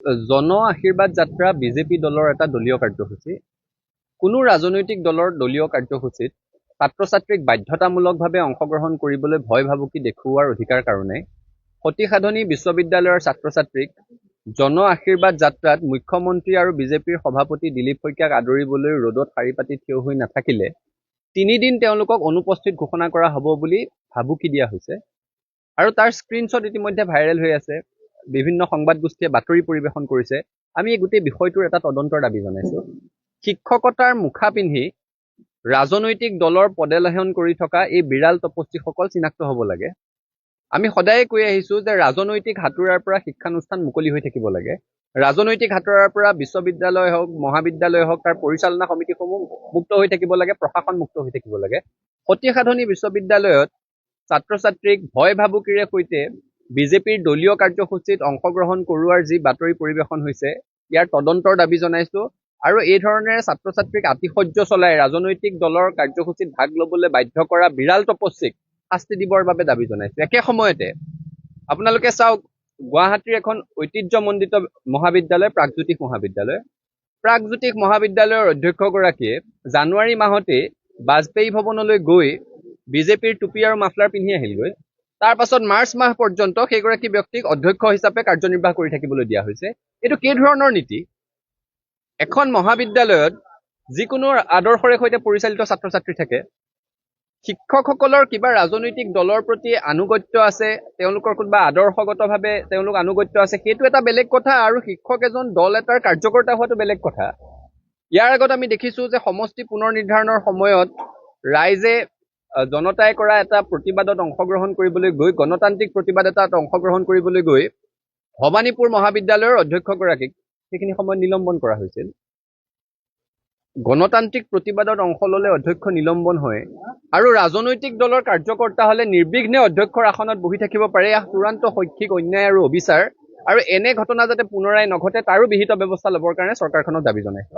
জন আশীৰ্বাদ যাত্ৰা বিজেপি দলৰ এটা দলীয় কাৰ্যসূচী। কোনো ৰাজনৈতিক দলৰ দলীয় কাৰ্যসূচীত ছাত্ৰ ছাত্ৰীক বাধ্যতামূলকভাৱে অংশগ্ৰহণ কৰিবলৈ ভয় ভাবুকি দেখুওৱাৰ অধিকাৰ কাৰণে সতিসাধনী বিশ্ববিদ্যালয়ৰ ছাত্ৰ ছাত্ৰীক জন আশীৰ্বাদ যাত্ৰাত মুখ্যমন্ত্ৰী আৰু বিজেপিৰ সভাপতি দিলীপ শইকীয়াক আদৰিবলৈ ৰ'দত শাৰী পাতি থিয় হৈ নাথাকিলে 3 দিন তেওঁলোকক অনুপস্থিত ঘোষণা কৰা হ'ব বুলি ভাবুকি দিয়া হৈছে। আৰু তাৰ স্ক্ৰীনশ্বট ইতিমধ্যে ভাইৰেল হৈ আছে। বিভিন্ন সংবাদ গোষ্ঠীয়ে বাতৰি পৰিৱেশন কৰিছে। আমি এই গোটেই বিষয়টোৰ এটা তদন্তৰ দাবী জনাইছো। শিক্ষকতাৰ মুখা পিন্ধি ৰাজনৈতিক দলৰ পদলেহন কৰি থকা এই বিৰাল তপস্বীসকল চিনাক্ত হ'ব লাগে। আমি সদায় কৈ আহিছো যে ৰাজনৈতিক হাতোৰাৰ পৰা শিক্ষানুষ্ঠান মুকলি হৈ থাকিব লাগে। ৰাজনৈতিক হাতোৰাৰ পৰা বিশ্ববিদ্যালয় হওক, মহাবিদ্যালয় হওক, তাৰ পৰিচালনা সমিতিসমূহ মুক্ত হৈ থাকিব লাগে, প্ৰশাসন মুক্ত হৈ থাকিব লাগে। সতিসাধনী বিশ্ববিদ্যালয়ত ছাত্ৰ ছাত্ৰীক ভয় ভাবুকিৰে সৈতে বিজেপিৰ দলীয় কাৰ্যসূচীত অংশগ্ৰহণ কৰোৱাৰ যি বাতৰি পৰিৱেশন হৈছে, ইয়াৰ তদন্তৰ দাবী জনাইছো। আৰু এই ধৰণেৰে ছাত্ৰ ছাত্ৰীক আতিশয্য চলাই ৰাজনৈতিক দলৰ কাৰ্যসূচীত ভাগ ল'বলৈ বাধ্য কৰা বিৰাল তপস্বীক শাস্তি দিবৰ বাবে দাবী জনাইছো। একে সময়তে আপোনালোকে চাওক, গুৱাহাটীৰ এখন ঐতিহ্যমণ্ডিত মহাবিদ্যালয় প্ৰাগজ্যোতিষ মহাবিদ্যালয়। প্ৰাগজ্যোতিষ মহাবিদ্যালয়ৰ অধ্যক্ষগৰাকীয়ে জানুৱাৰী মাহতে বাজপেয়ী ভৱনলৈ গৈ বিজেপিৰ টুপি আৰু মাফলাৰ পিন্ধি আহিলগৈ। তাৰ পাছত মাৰ্চ মাহ পৰ্যন্ত সেইগৰাকী ব্যক্তিক অধ্যক্ষ হিচাপে কাৰ্যনিৰ্বাহ কৰি থাকিবলৈ দিয়া হৈছে। এইটো কি ধৰণৰ নীতি? এখন মহাবিদ্যালয়ত যিকোনো আদৰ্শৰে সৈতে পৰিচালিত ছাত্ৰ ছাত্ৰী থাকে। শিক্ষকসকলৰ কিবা ৰাজনৈতিক দলৰ প্ৰতি আনুগত্য আছে, তেওঁলোকৰ কোনোবা আদৰ্শগতভাৱে তেওঁলোক আনুগত্য আছে, সেইটো এটা বেলেগ কথা। আৰু শিক্ষক এজন দল এটাৰ কাৰ্যকৰ্তা হোৱাটো বেলেগ কথা। ইয়াৰ আগত আমি দেখিছো যে সমষ্টি পুনৰ নিৰ্ধাৰণৰ সময়ত ৰাইজে জনতাই কৰা এটা প্ৰতিবাদত অংশগ্ৰহণ কৰিবলৈ গৈ, গণতান্ত্ৰিক প্ৰতিবাদ এটাত অংশগ্ৰহণ কৰিবলৈ গৈ ভৱানীপুৰ মহাবিদ্যালয়ৰ অধ্যক্ষগৰাকীক সেইখিনি সময়ত নিলম্বন কৰা হৈছিল। গণতান্ত্ৰিক প্ৰতিবাদত অংশ ল'লে অধ্যক্ষ নিলম্বন হয়, আৰু ৰাজনৈতিক দলৰ কাৰ্যকৰ্তা হ'লে নিৰ্বিঘ্নে অধ্যক্ষৰ আসনত বহি থাকিব পাৰে। এয়া চূড়ান্ত শৈক্ষিক অন্যায় আৰু অবিচাৰ। আৰু এনে ঘটনা যাতে পুনৰাই নঘটে তাৰো বিহিত ব্যৱস্থা ল'বৰ কাৰণে চৰকাৰখনক দাবী জনাইছে।